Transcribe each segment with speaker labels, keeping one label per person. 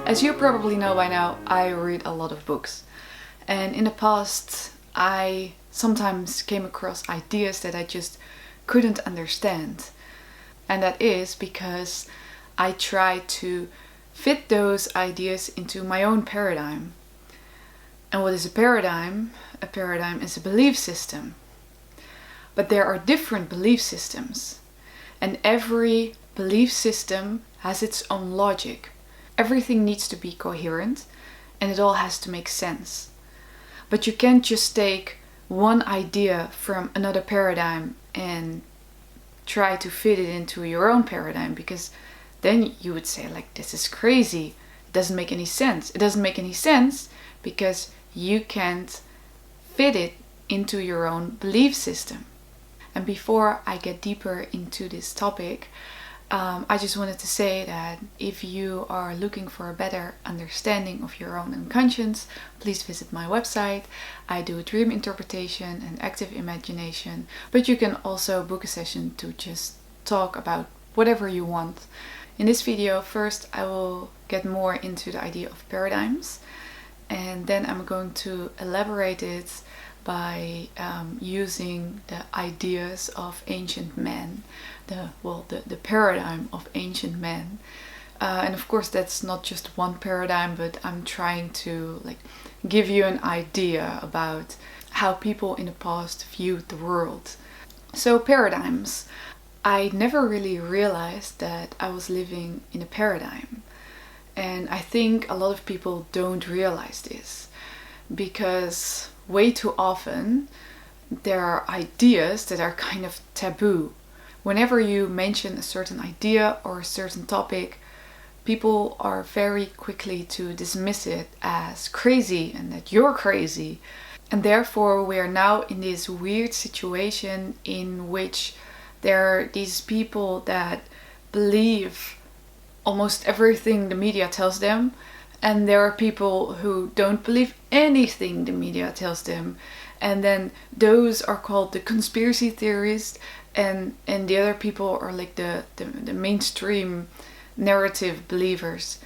Speaker 1: As you probably know by now, I read a lot of books. And in the past, I sometimes came across ideas that I just couldn't understand. And that is because I tried to fit those ideas into my own paradigm. And what is a paradigm? A paradigm is a belief system. But there are different belief systems. And every belief system has its own logic. Everything needs to be coherent and it all has to make sense. But you can't just take one idea from another paradigm and try to fit it into your own paradigm, because then you would say, like, this is crazy. It doesn't make any sense. It doesn't make any sense because you can't fit it into your own belief system. And before I get deeper into this topic, I just wanted to say that if you are looking for a better understanding of your own unconscious, please visit my website. I do dream interpretation and active imagination, but you can also book a session to just talk about whatever you want. In this video, first I will get more into the idea of paradigms, and then I'm going to elaborate it by using the ideas of ancient men, the paradigm of ancient men. And of course that's not just one paradigm, but I'm trying to give you an idea about how people in the past viewed the world. So paradigms. I never really realized that I was living in a paradigm. And I think a lot of people don't realize this, because way too often there are ideas that are kind of taboo. Whenever you mention a certain idea or a certain topic, people are very quickly to dismiss it as crazy and that you're crazy. And therefore we are now in this weird situation in which there are these people that believe almost everything the media tells them, and there are people who don't believe anything the media tells them. And then those are called the conspiracy theorists, and the other people are like the mainstream narrative believers.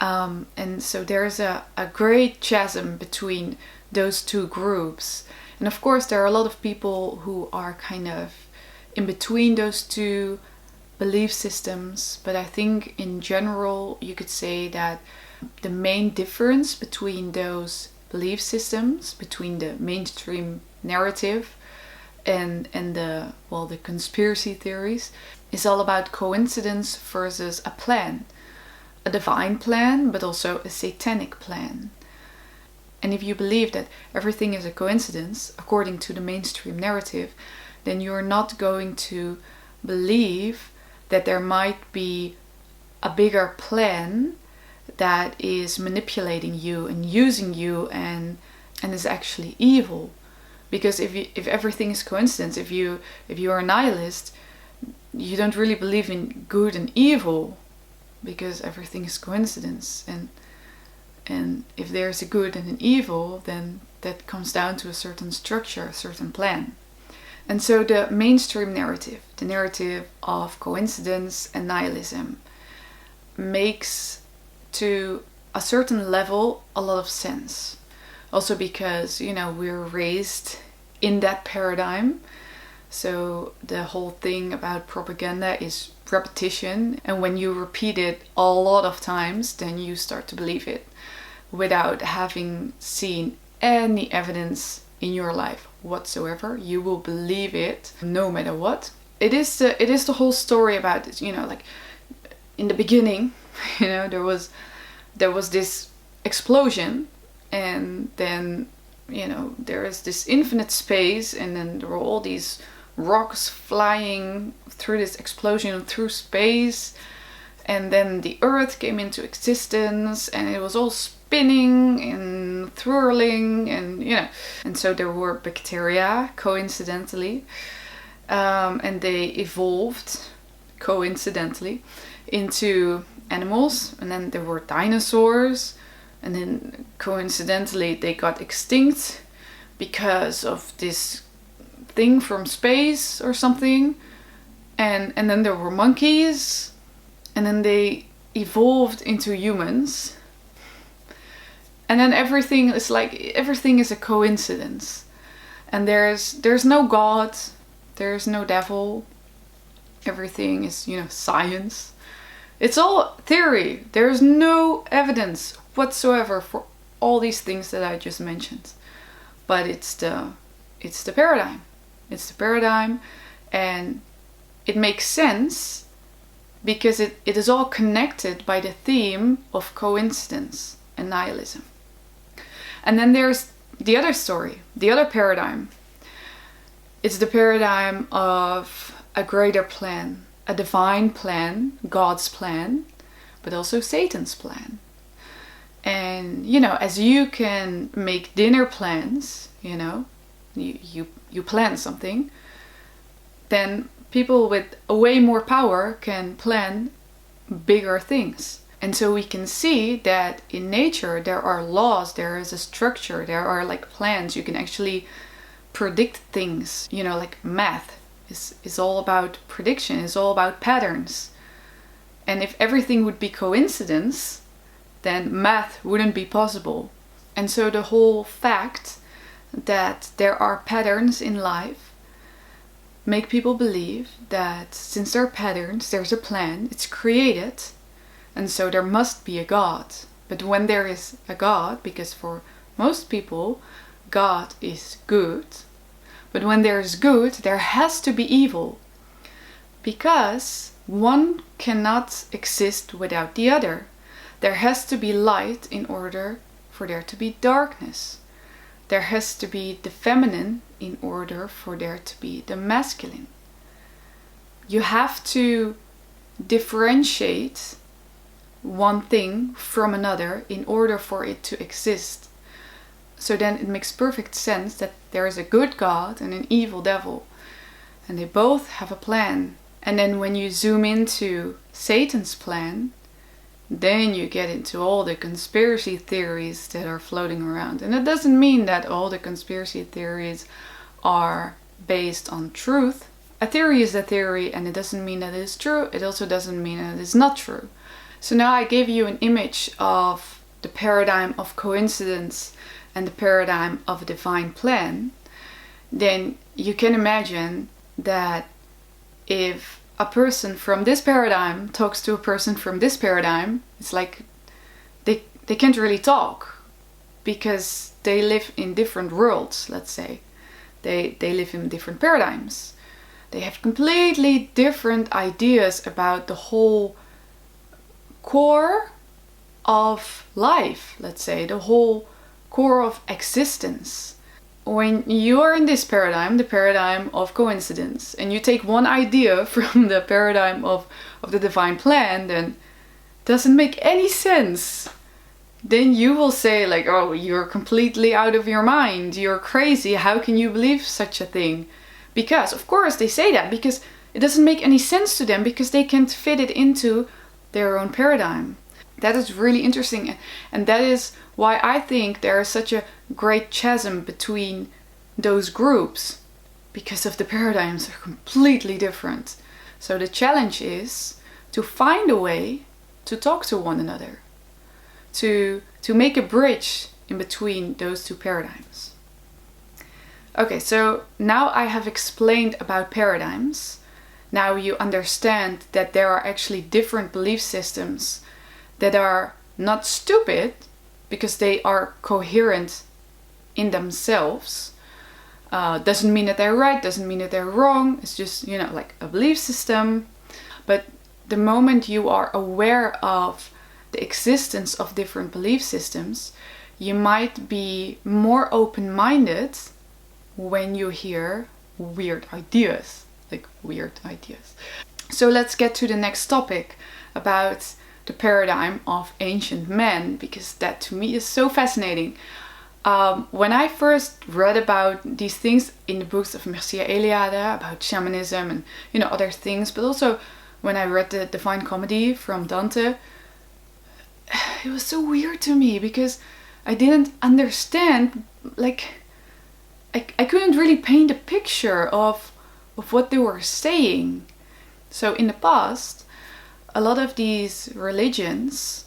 Speaker 1: And so there's a great chasm between those two groups. And of course there are a lot of people who are kind of in between those two belief systems. But I think in general you could say that the main difference between those belief systems, between the mainstream narrative and the conspiracy theories, is all about coincidence versus a plan. A divine plan, but also a satanic plan. And if you believe that everything is a coincidence, according to the mainstream narrative, then you're not going to believe that there might be a bigger plan that is manipulating you and using you and is actually evil. Because if everything is coincidence, if you are a nihilist, you don't really believe in good and evil, because everything is coincidence. And if there's a good and an evil, then that comes down to a certain structure, a certain plan. And so the mainstream narrative, the narrative of coincidence and nihilism, makes to a certain level a lot of sense. Also because, we're raised in that paradigm. So the whole thing about propaganda is repetition. And when you repeat it a lot of times, then you start to believe it without having seen any evidence in your life whatsoever. You will believe it no matter what. It is the whole story about it, in the beginning, there was this explosion, and then there is this infinite space, and then there were all these rocks flying through this explosion through space, and then the earth came into existence, and it was all spinning and twirling, and so there were bacteria coincidentally, and they evolved coincidentally into animals, and then there were dinosaurs, and then coincidentally they got extinct because of this thing from space or something, and then there were monkeys, and then they evolved into humans, And then everything is a coincidence. And there's no God, there's no devil. Everything is, science. It's all theory. There's no evidence whatsoever for all these things that I just mentioned. But it's the paradigm. It's the paradigm, and it makes sense because it is all connected by the theme of coincidence and nihilism. And then there's the other story, the other paradigm. It's the paradigm of a greater plan, a divine plan, God's plan, but also Satan's plan. And, as you can make dinner plans, you plan something, then people with way more power can plan bigger things. And so we can see that in nature there are laws, there is a structure, there are like plans. You can actually predict things, like math is all about prediction, is all about patterns. And if everything would be coincidence, then math wouldn't be possible. And so the whole fact that there are patterns in life make people believe that since there are patterns, there's a plan, it's created, and so there must be a God. But when there is a God, because for most people, God is good, but when there is good, there has to be evil. Because one cannot exist without the other. There has to be light in order for there to be darkness. There has to be the feminine in order for there to be the masculine. You have to differentiate one thing from another in order for it to exist. So then it makes perfect sense that there is a good God and an evil devil. And they both have a plan. And then when you zoom into Satan's plan, then you get into all the conspiracy theories that are floating around. And it doesn't mean that all the conspiracy theories are based on truth. A theory is a theory, and it doesn't mean that it is true. It also doesn't mean that it is not true. So now I gave you an image of the paradigm of coincidence and the paradigm of a divine plan. Then you can imagine that if a person from this paradigm talks to a person from this paradigm, it's like they can't really talk because they live in different worlds, let's say. They live in different paradigms. They have completely different ideas about the whole core of life, let's say, the whole core of existence. When you are in this paradigm, the paradigm of coincidence, and you take one idea from the paradigm of the divine plan, then it doesn't make any sense. Then you will say like, oh, you're completely out of your mind, you're crazy, how can you believe such a thing? Because, of course, they say that because it doesn't make any sense to them because they can't fit it into their own paradigm. That is really interesting, and that is why I think there is such a great chasm between those groups, because of the paradigms are completely different. So the challenge is to find a way to talk to one another, to make a bridge in between those two paradigms. Okay, so now I have explained about paradigms. Now you understand that there are actually different belief systems that are not stupid because they are coherent in themselves. Doesn't mean that they're right, doesn't mean that they're wrong. It's just, like a belief system. But the moment you are aware of the existence of different belief systems, you might be more open-minded when you hear weird ideas. So let's get to the next topic about the paradigm of ancient men, because that to me is so fascinating. When I first read about these things in the books of Mircea Eliade, about shamanism and other things, but also when I read the Divine Comedy from Dante, it was so weird to me because I didn't understand, I couldn't really paint a picture of what they were saying. So in the past, a lot of these religions,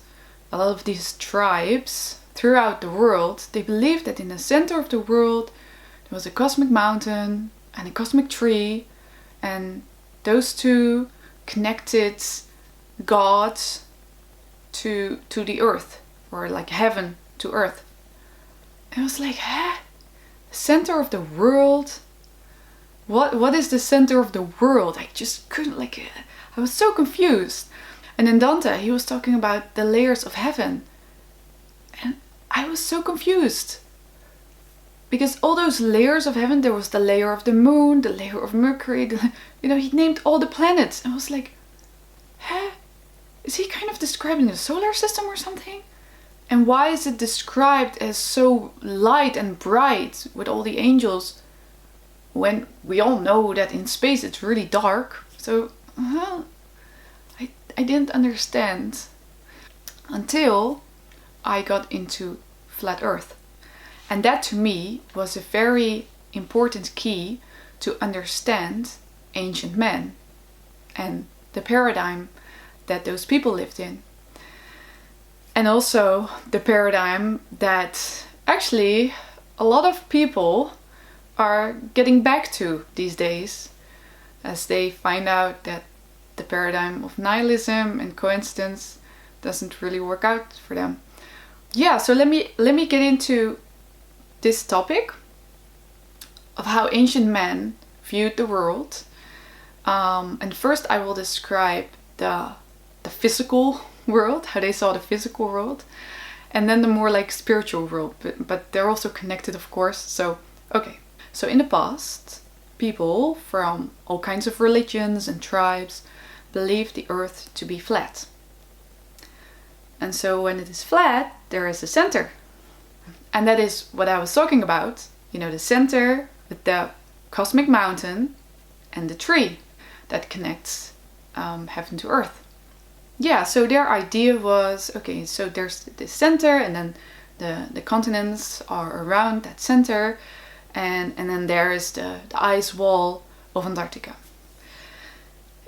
Speaker 1: a lot of these tribes throughout the world, they believed that in the center of the world there was a cosmic mountain and a cosmic tree, and those two connected God to the earth, or like heaven to earth. And I was like, huh? Center of the world? What is the center of the world? I just couldn't, like, I was so confused. And then Dante, he was talking about the layers of heaven. And I was so confused. Because all those layers of heaven, there was the layer of the moon, the layer of Mercury, he named all the planets. And I was like, huh? Is he kind of describing the solar system or something? And why is it described as so light and bright with all the angels, when we all know that in space it's really dark? So, I didn't understand until I got into flat Earth. And that to me was a very important key to understand ancient men and the paradigm that those people lived in. And also the paradigm that actually a lot of people are getting back to these days, as they find out that the paradigm of nihilism and coincidence doesn't really work out for them. Yeah, so let me get into this topic of how ancient men viewed the world. And first I will describe the physical world, how they saw the physical world, and then the more like spiritual world, but they're also connected, of course. So in the past, people from all kinds of religions and tribes believed the earth to be flat. And so when it is flat, there is a center. And that is what I was talking about, the center with the cosmic mountain and the tree that connects heaven to earth. Yeah, so their idea was, okay, so there's the center, and then the continents are around that center, and then there is the ice wall of Antarctica.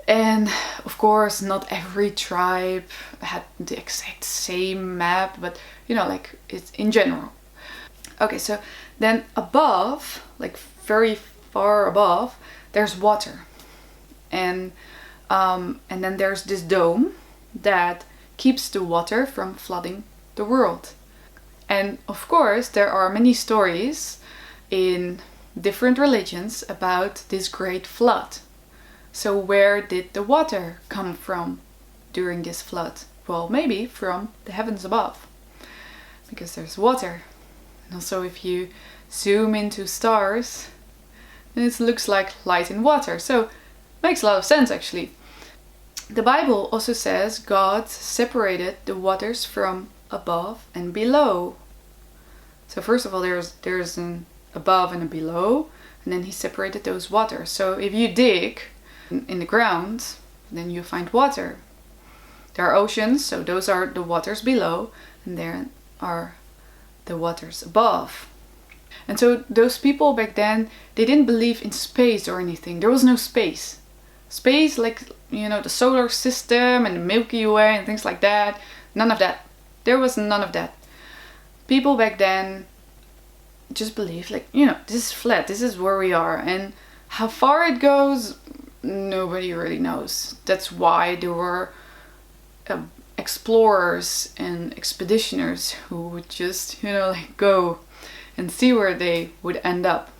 Speaker 1: And of course, not every tribe had the exact same map, but like it's in general. Okay, so then above, like very far above, there's water, and then there's this dome that keeps the water from flooding the world. And of course, there are many stories in different religions about this great flood. So where did the water come from during this flood? Well, maybe from the heavens above, because there's water. And also if you zoom into stars, then it looks like light in water. So it makes a lot of sense, actually. The Bible also says God separated the waters from above and below. So first of all, there's an above and a below, and then he separated those waters. So if you dig in the ground, then you find water. There are oceans, so those are the waters below, and there are the waters above. And so those people back then, they didn't believe in space or anything. There was no space. Space, like, the solar system and the Milky Way and things like that. None of that. There was none of that. People back then just believed, like, this is flat. This is where we are. And how far it goes, nobody really knows. That's why there were explorers and expeditioners who would just, go and see where they would end up.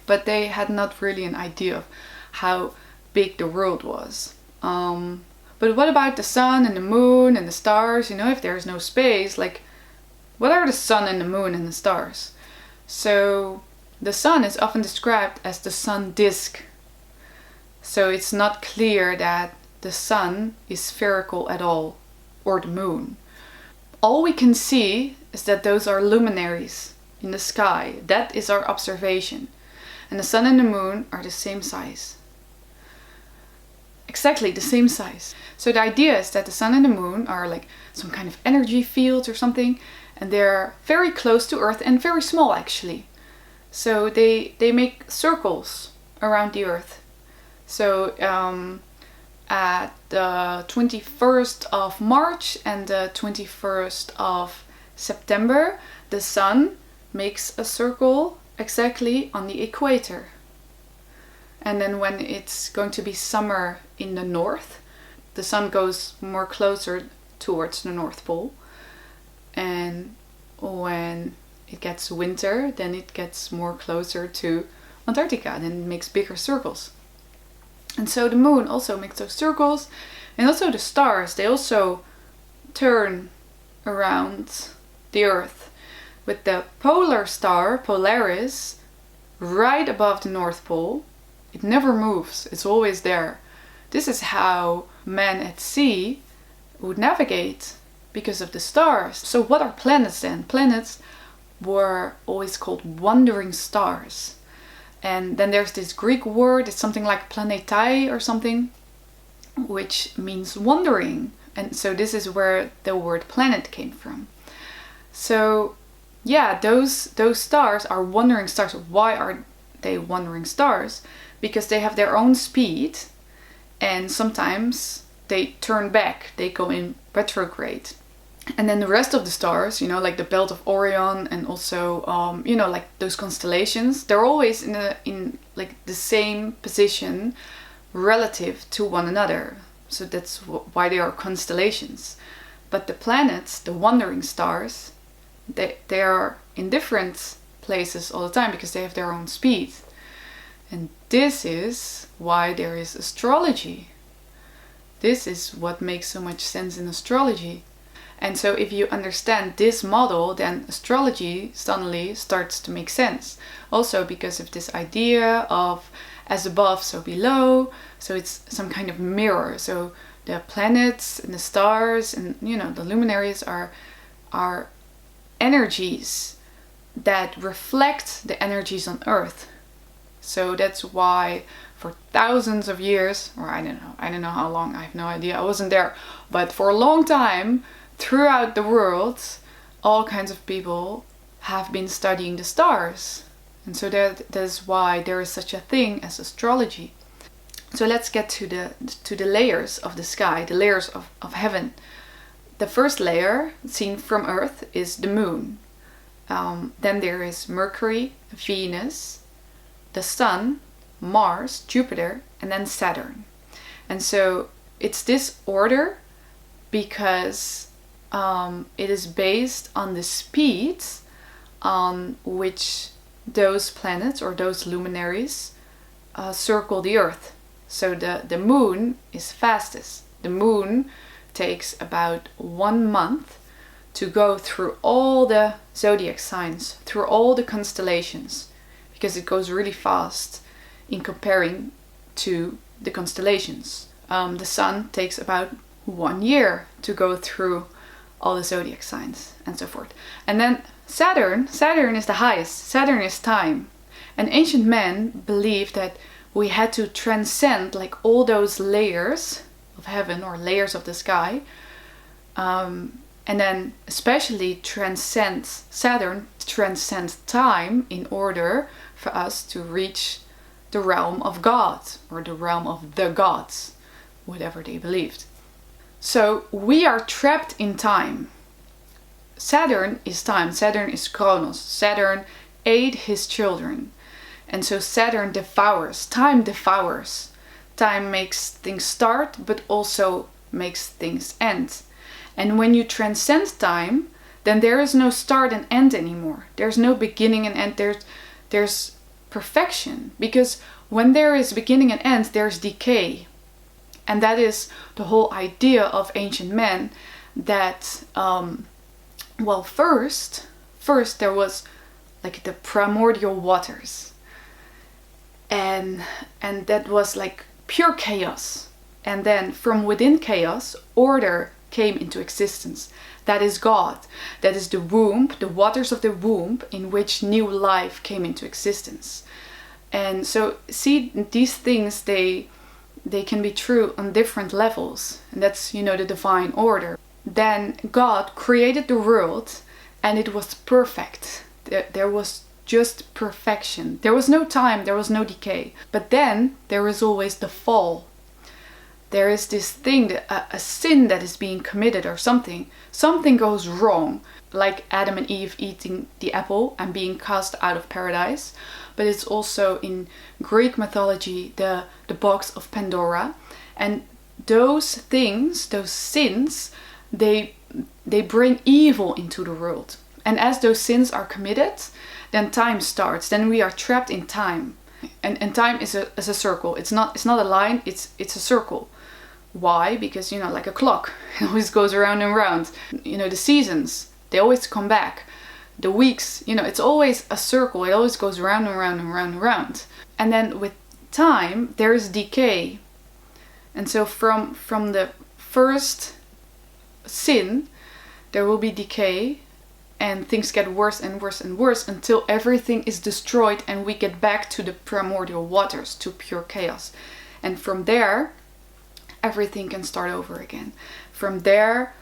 Speaker 1: But they had not really an idea of how big the world was. But what about the sun and the moon and the stars? If there's no space, like, what are the sun and the moon and the stars? So the sun is often described as the sun disk. So it's not clear that the sun is spherical at all, or the moon. All we can see is that those are luminaries in the sky. That is our observation. And the sun and the moon are the same size. Exactly the same size. So the idea is that the sun and the moon are like some kind of energy fields or something, and they're very close to Earth and very small, actually. So they make circles around the Earth. So at the 21st of March and the 21st of September, the sun makes a circle exactly on the equator. And then when it's going to be summer in the north, the sun goes more closer towards the North Pole. And when it gets winter, then it gets more closer to Antarctica, and it makes bigger circles. And so the moon also makes those circles, and also the stars, they also turn around the Earth, with the polar star, Polaris, right above the North Pole. It never moves, it's always there. This is how men at sea would navigate, because of the stars. So what are planets then? Planets were always called wandering stars. And then there's this Greek word, it's something like planetai or something, which means wandering. And so this is where the word planet came from. So yeah, those stars are wandering stars. Why are they wandering stars? Because they have their own speed, and sometimes they turn back, they go in retrograde. And then the rest of the stars, like the belt of Orion, and also like those constellations, they're always in like the same position relative to one another. So that's why they are constellations. But the planets, the wandering stars, they are in different places all the time, because they have their own speed. And this is why there is astrology. This is what makes so much sense in astrology. And so if you understand this model, then astrology suddenly starts to make sense. Also because of this idea of as above, so below. So it's some kind of mirror. So the planets and the stars and the luminaries are energies that reflect the energies on Earth. So that's why for thousands of years, or I don't know how long, I have no idea, I wasn't there, but for a long time throughout the world, all kinds of people have been studying the stars. And so that is why there is such a thing as astrology. So let's get to the layers of the sky, the layers of heaven. The first layer, seen from Earth, is the moon. Then there is Mercury, Venus, the Sun, Mars, Jupiter, and then Saturn. And so it's this order because it is based on the speed on which those planets or those luminaries circle the Earth. So the moon is fastest. The moon takes about 1 month to go through all the zodiac signs, through all the constellations, because it goes really fast in comparing to the constellations. The sun takes about 1 year to go through all the zodiac signs and so forth. And then Saturn is the highest. Saturn is time. And ancient men believed that we had to transcend like all those layers of heaven or layers of the sky, and then especially Saturn transcends time in order for us to reach the realm of God or the realm of the gods, whatever they believed. So we are trapped in time. Saturn is time. Saturn is Kronos. Saturn ate his children. And so Saturn devours. Time devours. Time makes things start, but also makes things end. And when you transcend time, then there is no start and end anymore. There's no beginning and end. There's perfection. Because when there is beginning and end, there's decay. And that is the whole idea of ancient men, that first there was like the primordial waters, and that was like pure chaos, and then from within chaos order came into existence. That is God. That is the womb, the waters of the womb in which new life came into existence. And so see, these things, they can be true on different levels, and that's the divine order. Then God created the world and it was perfect. There was just perfection. There was no time, there was no decay. But then there is always the fall. there is this thing, a sin that is being committed or something goes wrong, like Adam and Eve eating the apple and being cast out of paradise. But it's also in Greek mythology the box of Pandora, and those things, those sins, they bring evil into the world. And as those sins are committed, then time starts. Then we are trapped in time. And time is a circle. It's not a line, it's a circle. Why? Because, you know, like a clock, it always goes around and around. You know, the seasons, they always come back. The weeks, you know, it's always a circle. It always goes around and around and around and around. And then with time, there is decay. And so from the first sin, there will be decay, and things get worse and worse and worse until everything is destroyed and we get back to the primordial waters, to pure chaos. And from there, everything can start over again. From there,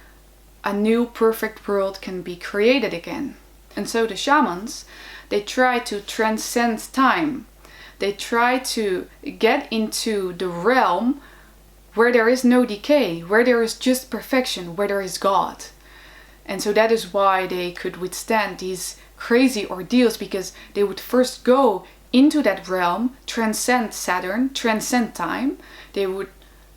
Speaker 1: a new perfect world can be created again. And so the shamans, they try to transcend time. They try to get into the realm where there is no decay, where there is just perfection, where there is God. And so that is why they could withstand these crazy ordeals, because they would first go into that realm, transcend Saturn, transcend time. They would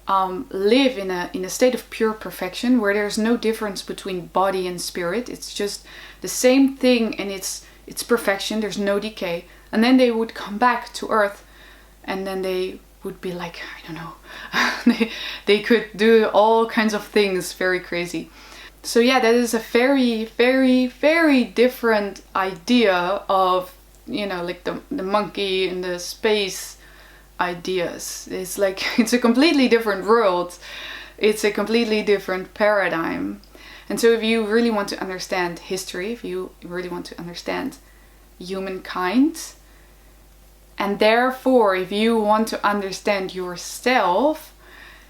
Speaker 1: live in a state of pure perfection where there's no difference between body and spirit. It's just the same thing, and it's perfection. There's no decay. And then they would come back to Earth, and then they would be like, I don't know, they could do all kinds of things, very crazy. So yeah, that is a very, very, very different idea of, you know, like the monkey and the space ideas. It's like, it's a completely different world. It's a completely different paradigm. And so if you really want to understand history, if you really want to understand humankind, and therefore if you want to understand yourself,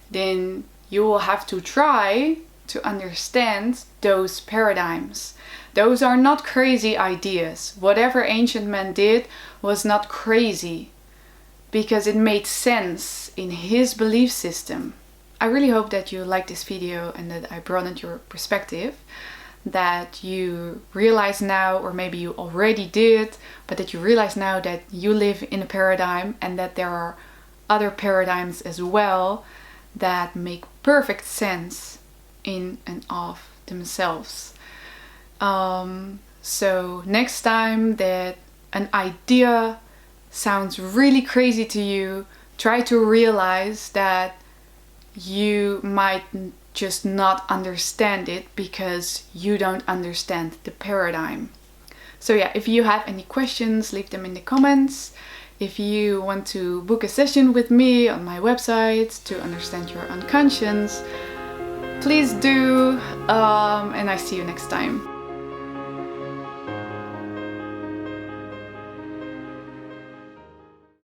Speaker 1: then you will have to try to understand those paradigms. Those are not crazy ideas. Whatever ancient man did was not crazy, because it made sense in his belief system. I really hope that you liked this video and that I broadened your perspective, that you realize now, or maybe you already did, but that you realize now that you live in a paradigm and that there are other paradigms as well that make perfect sense in and of themselves. So next time that an idea sounds really crazy to you, try to realize that you might just not understand it because you don't understand the paradigm. So yeah, if you have any questions, leave them in the comments. If you want to book a session with me on my website to understand your unconscious, please do, and I see you next time.